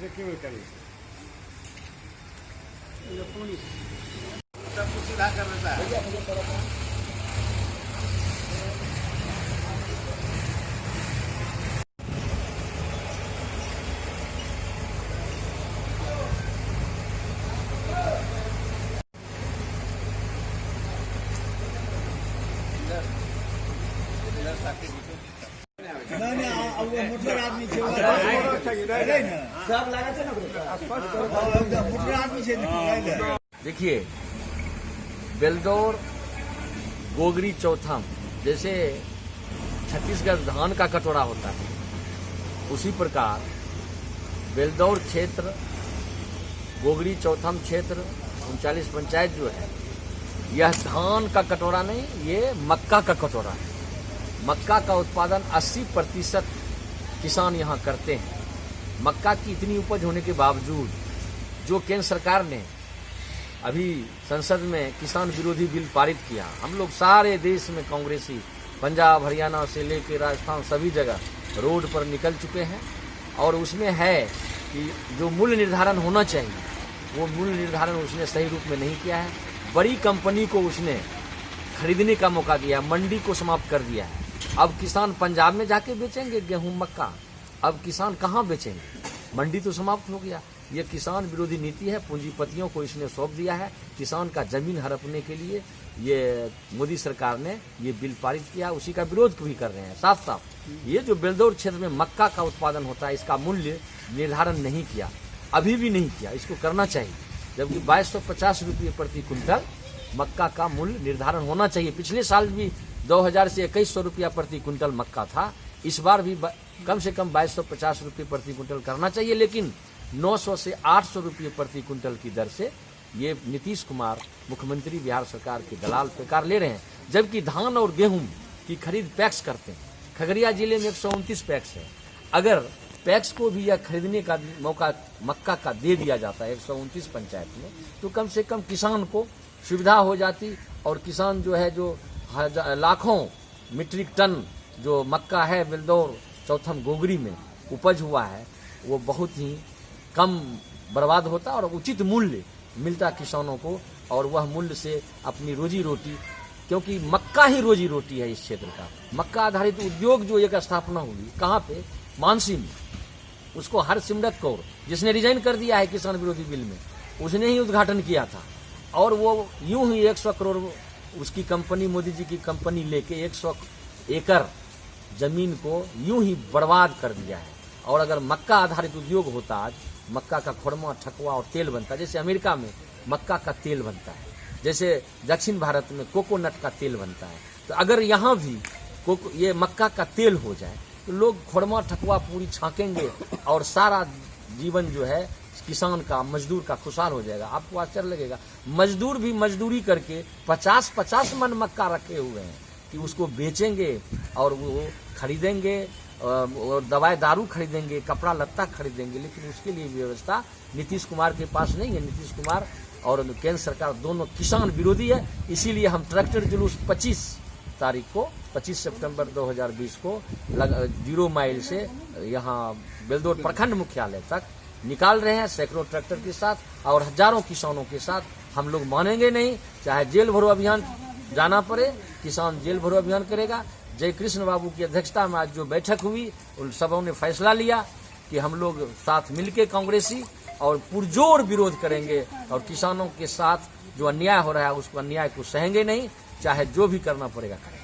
केवल करें सब कुछ सीधा कर देता है। मोटर आदमी देखिए, बेलदौर गोगरी चौथम जैसे छत्तीसगढ़ धान का कटोरा होता है, उसी प्रकार बेलदौर क्षेत्र गोगरी चौथम क्षेत्र 39 पंचायत जो है, यह धान का कटोरा नहीं, ये मक्का का कटोरा है। मक्का का उत्पादन 80% किसान यहाँ करते हैं। मक्का की इतनी उपज होने के बावजूद जो केंद्र सरकार ने अभी संसद में किसान विरोधी बिल पारित किया, हम लोग सारे देश में कांग्रेसी पंजाब हरियाणा से लेकर राजस्थान सभी जगह रोड पर निकल चुके हैं। और उसमें है कि जो मूल्य निर्धारण होना चाहिए, वो मूल्य निर्धारण उसने सही रूप में नहीं किया है। बड़ी कंपनी को उसने खरीदने का मौका दिया, मंडी को समाप्त कर दिया है। अब किसान पंजाब में जाके बेचेंगे गेहूं मक्का, अब किसान कहाँ बेचेंगे? मंडी तो समाप्त हो गया। ये किसान विरोधी नीति है, पूंजीपतियों को इसने सौंप दिया है। किसान का जमीन हड़पने के लिए ये मोदी सरकार ने ये बिल पारित किया, उसी का विरोध भी कर रहे हैं। साफ साफ ये जो बेलदौर क्षेत्र में मक्का का उत्पादन होता है, इसका मूल्य निर्धारण नहीं किया, अभी भी नहीं किया, इसको करना चाहिए। जबकि 2250 रुपये प्रति क्विंटल मक्का का मूल्य निर्धारण होना चाहिए। पिछले साल भी 2000 से 2100 रुपया प्रति क्विंटल मक्का था, इस बार भी कम से कम 2250 रुपये प्रति क्विंटल करना चाहिए। लेकिन 900 से 800 रुपये प्रति क्विंटल की दर से ये नीतीश कुमार मुख्यमंत्री बिहार सरकार के दलाल पैकार ले रहे हैं। जबकि धान और गेहूं की खरीद पैक्स करते हैं। खगड़िया जिले में 129 पैक्स है। अगर पैक्स को भी यह खरीदने का मौका मक्का का दे दिया जाता है 129 पंचायत में, तो कम से कम किसान को सुविधा हो जाती। और किसान जो है, जो लाखों मीट्रिक टन जो मक्का है बेलदौर चौथम गोगरी में उपज हुआ है, वो बहुत ही कम बर्बाद होता और उचित मूल्य मिलता किसानों को। और वह मूल्य से अपनी रोजी रोटी, क्योंकि मक्का ही रोजी रोटी है इस क्षेत्र का। मक्का आधारित उद्योग जो एक स्थापना हुई कहाँ पे? मानसी में। उसको हरसिमरत कौर, जिसने रिजाइन कर दिया है किसान विरोधी बिल में, उसने ही उद्घाटन किया था। और वो यूं ही 100 करोड़ उसकी कंपनी, मोदी जी की कंपनी लेके 100 एकड़ जमीन को यूं ही बर्बाद कर दिया है। और अगर मक्का आधारित उद्योग होता, आज मक्का का खुरमा, ठकुआ और तेल बनता, जैसे अमेरिका में मक्का का तेल बनता है, जैसे दक्षिण भारत में कोकोनट का तेल बनता है, तो अगर यहाँ भी ये मक्का का तेल हो जाए तो लोग खुरमा, ठकुआ, पूरी छाकेंगे और सारा जीवन जो है किसान का, मजदूर का खुशहाल हो जाएगा। आपको आश्चर्य लगेगा, मजदूर भी मजदूरी करके 50-50 मन मक्का रखे हुए हैं कि उसको बेचेंगे और वो खरीदेंगे और दवाई दारू खरीदेंगे, कपड़ा लत्ता खरीदेंगे। लेकिन उसके लिए व्यवस्था नीतीश कुमार के पास नहीं है। नीतीश कुमार और केंद्र सरकार दोनों किसान विरोधी है। इसीलिए हम ट्रैक्टर जुलूस 25 सितंबर 2020 को 0 माइल से यहाँ बेलदौर प्रखंड मुख्यालय तक निकाल रहे हैं, सैकड़ों ट्रैक्टर के साथ और हजारों किसानों के साथ। हम लोग मानेंगे नहीं, चाहे जेल भरो अभियान जाना पड़े, किसान जेल भरो अभियान करेगा। जय कृष्ण बाबू की अध्यक्षता में आज जो बैठक हुई, उन सबों ने फैसला लिया कि हम लोग साथ मिलके कांग्रेसी और पुरजोर विरोध करेंगे और किसानों के साथ जो अन्याय हो रहा है उसको अन्याय को सहेंगे नहीं, चाहे जो भी करना पड़ेगा करेंगे।